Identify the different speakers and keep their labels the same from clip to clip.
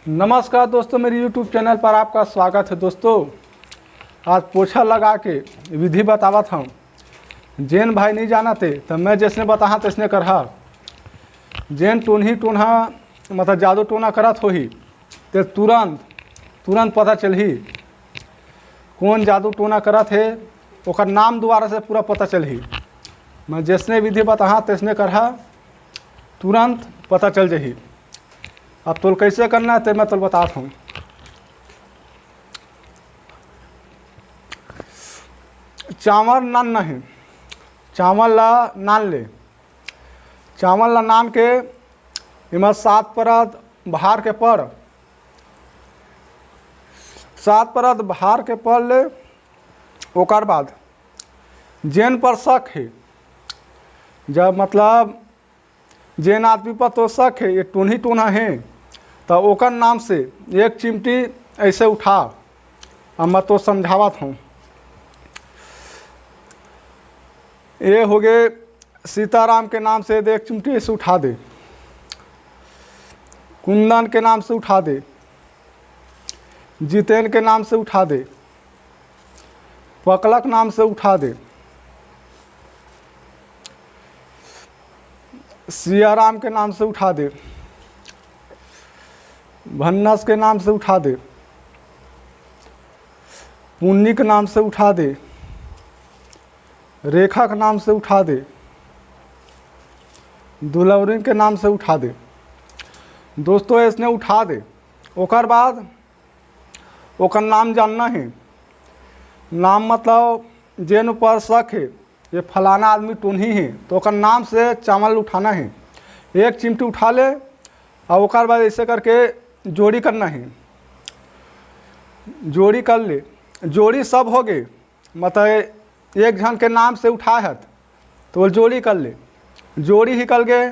Speaker 1: नमस्कार दोस्तों, मेरे YouTube चैनल पर आपका स्वागत है। दोस्तों, आज पोछा लगा के विधि बतावत हूँ। जेन भाई नहीं जाना थे तो मैं जैसने बताहा तैसने करहा। जेन टून्ही टून्हा मतलब जादू टोना करत होही तो तुरंत पता चलही कौन जादू टोना करत है, ओकर नाम द्वारा से पूरा पता चलही। मैं जैसने विधि बताहा तैसने करहा, तुरंत पता चल जाही। अब तो कैसे करना है तो मैं तो बताता हूँ। चावल नान नहीं, चावल ला नान ले। चावल ला नान के इमा 7 परत बहार के पड़, 7 परत बहार के पड़ ले। ओकर बाद जेन पर शक है, जब मतलब जेन आदमी पर तो शक है ये टून्ही टूना है, तो ओकर नाम से एक चिमटी ऐसे उठा। अब मैं तो समझावत हूँ। ये हो गए सीताराम के नाम से एक चिमटी ऐसे उठा दे, कुंदन के नाम से उठा दे, जितेन के नाम से उठा दे, पकलक नाम से उठा दे, सियाराम के नाम से उठा दे, भन्नस के नाम से उठा दे, पुन्नी के नाम से उठा दे, रेखा के नाम से उठा दे, दुलौरी के नाम से उठा दे। दोस्तों, इसने उठा दे। ओकर बाद ओकर नाम जानना है। नाम मतलब जेन ऊपर शक है ये फलाना आदमी टून्ही है, तो ओकर नाम से चावल उठाना है। एक चिमटी उठा ले और ओकर बाद ऐसे करके जोड़ी करना है। जोड़ी कर ले, जोड़ी सब हो गए। मतलब एक जन के नाम से उठा है तो वो जोड़ी कर ले। जोड़ी ही कर गए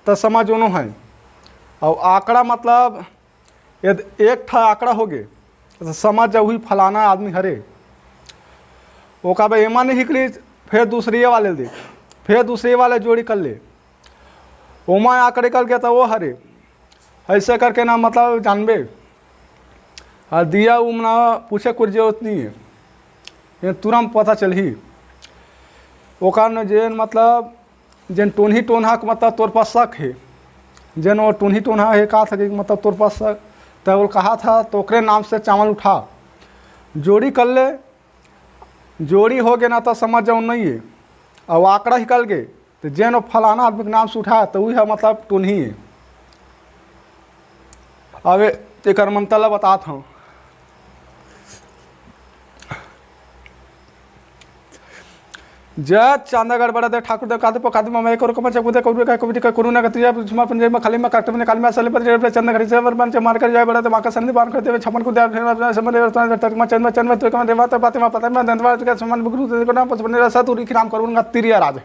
Speaker 1: तो समझ उन्हों है। और आंकड़ा मतलब यदि एक था आंकड़ा हो गए तो समझ जाओ ही फलाना आदमी हरे। वो का भाई एमा नहीं निकली, फिर दूसरी वाले दे, फिर दूसरे वाले जोड़ी कर ले। ओमा आंकड़े कर गया तो वो हरे। ऐसे करके ना मतलब जानबे। और दिया उमना पूछे कुछ जरूरत नहीं है, ये तुरंत पता चलही। ओकर न जेन मतलब जेन टून्ही टोनहा के मतलब तोर पास शक है, जेन वो टून्ही टोनहा है कहा था कि मतलब तोर पास शक, तो वो कहा था तो ओकरे नाम से चावल उठा, जोड़ी कर ले। जोड़ी हो गए ना तो समझ जाओ नहीं है। और आंकड़ा निकल गए तो जेन वो फलाना आदमी के नाम से उठा तो वही है मतलब टून्ही है। अब एक मंतला बताता हूँ। जय चांदागढ़ बड़ा दे ठाकुर दे कादे पकादे ममे करो कम चकुदे करू का कविटी का करू ना कतिया जुमा पंजे में खाली में काटते में काल में असले पर चंद घड़ी से बन से मार कर जाए बड़ा दे माका संधि बार करते हुए छपन को दे समझ तक में चंद तो कम देवा तो बातें में पता में दंतवा के समान गुरु को नाम पसंद रसा तू रिखी नाम करूंगा तिरिया राज।